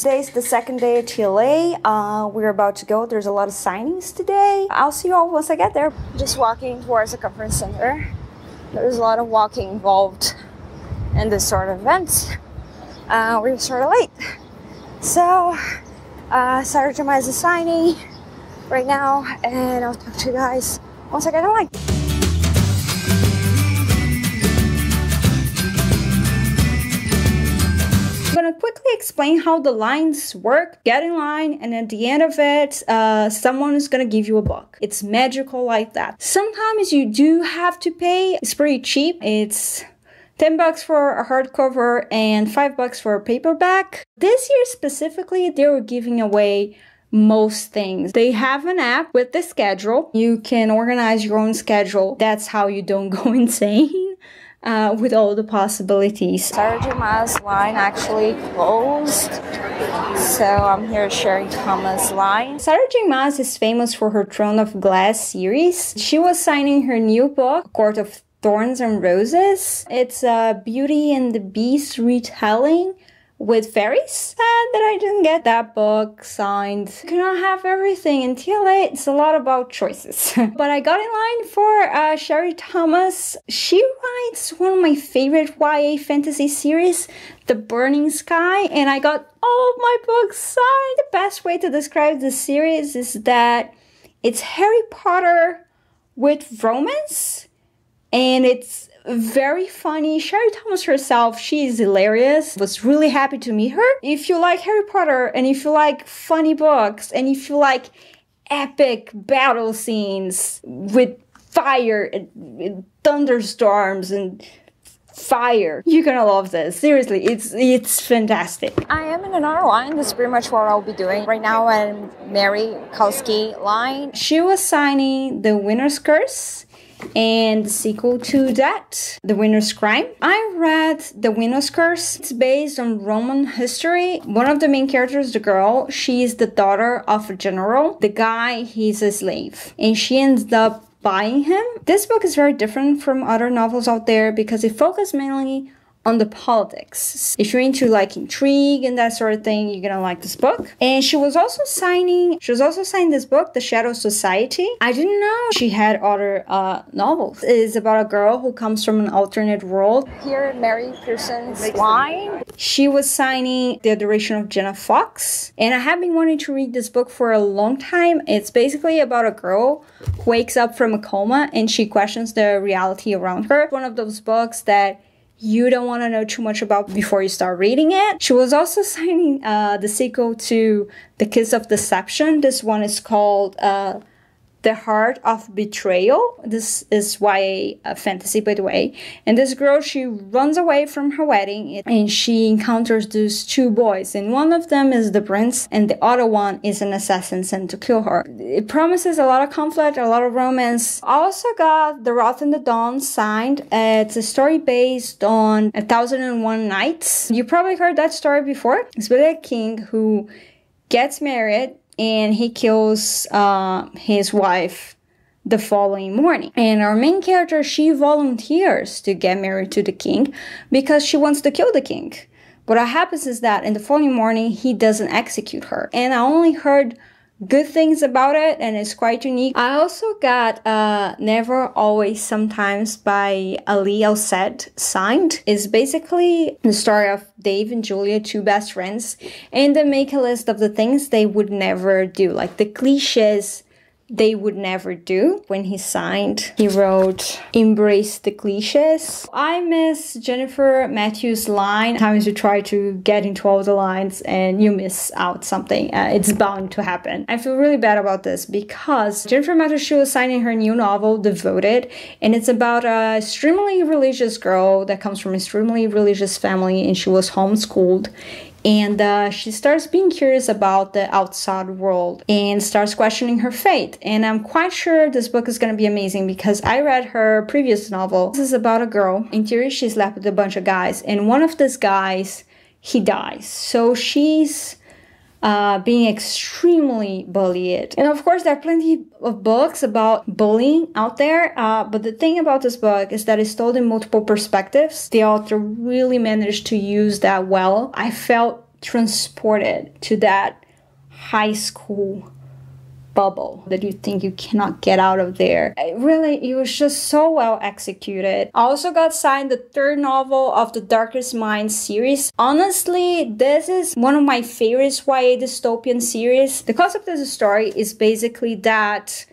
Today's the second day at TLA. We're about to go. There's a lot of signings today. I'll see you all once I get there. Just walking towards the conference center. There's a lot of walking involved in this sort of event. We're sort of late. So, Saturday Maas is signing right now, and I'll talk to you guys once I get in line. I'm gonna quickly explain how the lines work. Get in line, and at the end of it, someone is gonna give you a book. It's magical like that. Sometimes you do have to pay. It's pretty cheap. It's $10 for a hardcover and $5 for a paperback. This year specifically, they were giving away most things. They have an app with the schedule. You can organize your own schedule. That's how you don't go insane. With all the possibilities. Saturday Maas line actually closed, so I'm here sharing Thomas' line. Saturday Maas is famous for her Throne of Glass series. She was signing her new book, Court of Thorns and Roses. It's a Beauty and the Beast retelling with fairies. Sad that I didn't get that book signed. You cannot have everything in TLA. It's a lot about choices. But I got in line for Sherry Thomas. She writes one of my favorite YA fantasy series, The Burning Sky, and I got all of my books signed. The best way to describe this series is that it's Harry Potter with romance, and it's very funny. Sherry Thomas herself, she is hilarious. Was really happy to meet her. If you like Harry Potter, and if you like funny books, and if you like epic battle scenes with fire and thunderstorms and fire, you're gonna love this. Seriously, it's fantastic. I am in another line. That's pretty much what I'll be doing right now. I'm Mary Rutkoski line. She was signing The Winner's Curse and the sequel to that, The Winner's Crime. I read The Winner's Curse. It's based on Roman history. One of the main characters, the girl, she is the daughter of a general. The guy, he's a slave, and she ends up buying him. This book is very different from other novels out there because it focuses mainly on the politics. If you're into like intrigue and that sort of thing, you're gonna like this book. And she was also signing this book, The Shadow Society. I didn't know she had other novels. It's about a girl who comes from an alternate world. Here, Mary Pearson's line. She was signing The Adoration of Jenna Fox. And I have been wanting to read this book for a long time. It's basically about a girl who wakes up from a coma and she questions the reality around her. One of those books that you don't want to know too much about before you start reading it. She was also signing the sequel to The Kiss of Deception. This one is called The Heart of Betrayal. This is YA fantasy, by the way. And this girl, she runs away from her wedding and she encounters these two boys. And one of them is the prince and the other one is an assassin sent to kill her. It promises a lot of conflict, a lot of romance. I also got The Wrath in the Dawn signed. It's a story based on 1001 Nights. You probably heard that story before. It's with a king who gets married and he kills his wife the following morning. And our main character, she volunteers to get married to the king because she wants to kill the king. But what happens is that in the following morning, he doesn't execute her. And I only heard good things about it, and it's quite unique. I also got Never, Always, Sometimes by Alsaid signed. It's basically the story of Dave and Julia, two best friends, and they make a list of the things they would never do, like the cliches they would never do. When he signed, he wrote, "Embrace the cliches." I miss Jennifer Mathieu's line. Sometimes you try to get into all the lines and you miss out something. It's bound to happen. I feel really bad about this because Jennifer Mathieu, she was signing her new novel, Devoted, and it's about a extremely religious girl that comes from an extremely religious family and she was homeschooled. And she starts being curious about the outside world and starts questioning her faith. And I'm quite sure this book is going to be amazing because I read her previous novel. This is about a girl. In theory, she slept with a bunch of guys. And one of these guys, he dies. So she's being extremely bullied. And of course, there are plenty of books about bullying out there. But the thing about this book is that it's told in multiple perspectives. The author really managed to use that well. I felt transported to that high school bubble that you think you cannot get out of there. It was just so well executed. I also got signed the third novel of the Darkest Minds series. Honestly, this is one of my favorites YA dystopian series. The concept of the story is basically that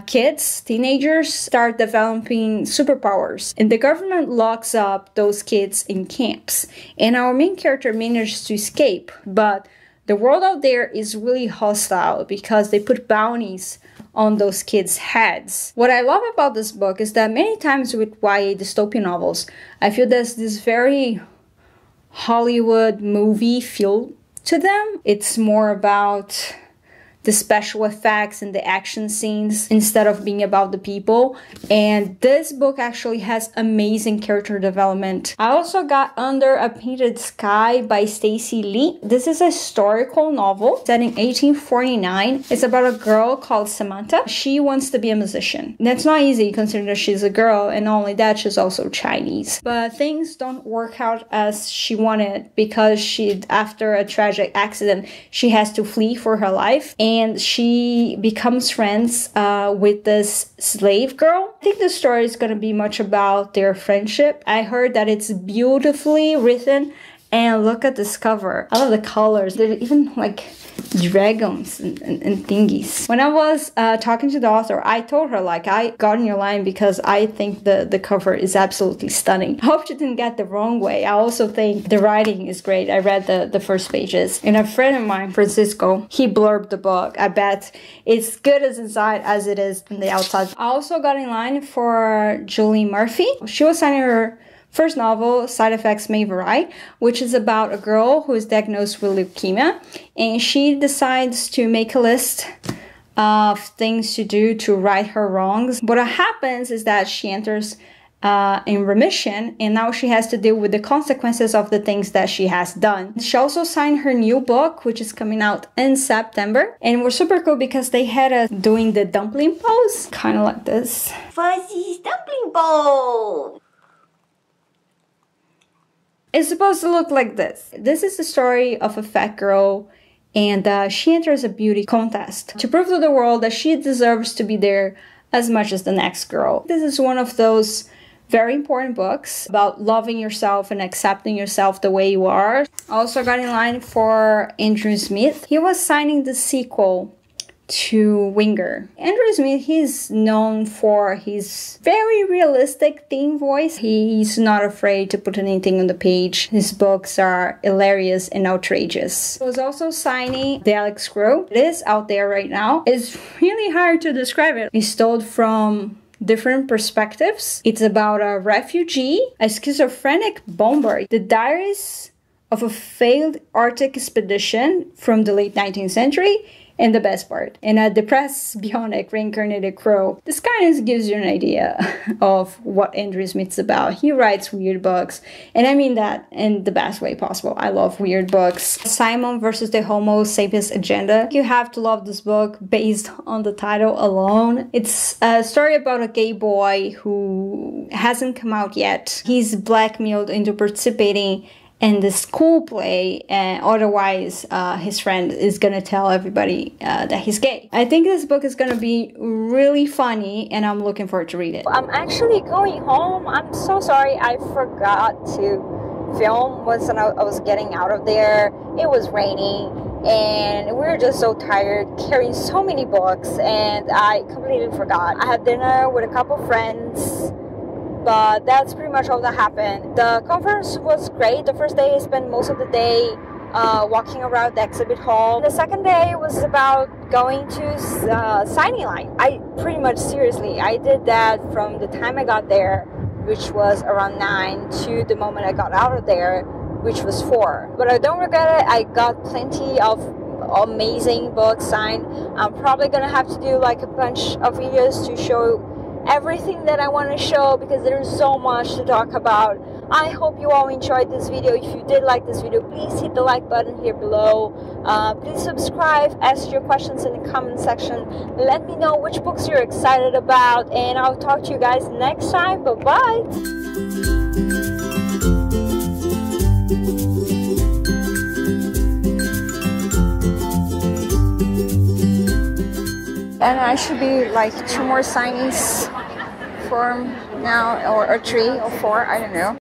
teenagers start developing superpowers, and the government locks up those kids in camps. And our main character manages to escape, but the world out there is really hostile because they put bounties on those kids' heads. What I love about this book is that many times with YA dystopian novels, I feel there's this very Hollywood movie feel to them. It's more about the special effects and the action scenes instead of being about the people. And this book actually has amazing character development. I also got Under a Painted Sky by Stacey Lee. This is a historical novel set in 1849. It's about a girl called Samantha. She wants to be a musician. That's not easy considering that she's a girl, and not only that, she's also Chinese. But things don't work out as she wanted because after a tragic accident, she has to flee for her life. And she becomes friends with this slave girl. I think the story is going to be much about their friendship. I heard that it's beautifully written, and look at this cover. I love the colors. There's even like dragons and thingies. When I was talking to the author, I told her like I got in your line because I think the cover is absolutely stunning. I hope she didn't get the wrong way. I also think the writing is great. I read the first pages, and a friend of mine, Francisco, he blurbed the book. I bet it's good as inside as it is in the outside. I also got in line for Julie Murphy. She was signing her first novel, Side Effects May Vary, which is about a girl who is diagnosed with leukemia, and she decides to make a list of things to do to right her wrongs. What happens is that she enters in remission, and now she has to deal with the consequences of the things that she has done. She also signed her new book, which is coming out in September, and we're super cool because they had us doing the dumpling pose, kind of like this. Fuzzy's dumpling bowl! It's supposed to look like this. This is the story of a fat girl, and she enters a beauty contest to prove to the world that she deserves to be there as much as the next girl. This is one of those very important books about loving yourself and accepting yourself the way you are. I also got in line for Andrew Smith. He was signing the sequel to Winger. Andrew Smith, he's known for his very realistic teen voice. He's not afraid to put anything on the page. His books are hilarious and outrageous. He was also signing The Alex Crow. It is out there right now. It's really hard to describe it. It's told from different perspectives. It's about a refugee, a schizophrenic bomber, the diaries of a failed Arctic expedition from the late 19th century, and the best part, and a depressed, bionic, reincarnated crow. This kind of gives you an idea of what Andrew Smith's about. He writes weird books, and I mean that in the best way possible. I love weird books. Simon versus the Homo Sapiens Agenda. You have to love this book based on the title alone. It's a story about a gay boy who hasn't come out yet. He's blackmailed into participating in the school play, and otherwise his friend is gonna tell everybody that he's gay. I think this book is gonna be really funny, and I'm looking forward to read it. I'm actually going home. I'm so sorry I forgot to film once I was getting out of there. It was raining, and we were just so tired carrying so many books, and I completely forgot. I had dinner with a couple friends, but that's pretty much all that happened. The conference was great. The first day I spent most of the day walking around the exhibit hall. The second day was about going to signing line. I pretty much seriously, I did that from the time I got there, which was around 9, to the moment I got out of there, which was 4. But I don't regret it. I got plenty of amazing books signed. I'm probably gonna have to do like a bunch of videos to show everything that I want to show, because there's so much to talk about. I hope you all enjoyed this video. If you did like this video, please hit the like button here below. Please subscribe, ask your questions in the comment section. Let me know which books you're excited about, and I'll talk to you guys next time. Bye bye. And I should be like 2 more signings from now, or 3 or 4, I don't know.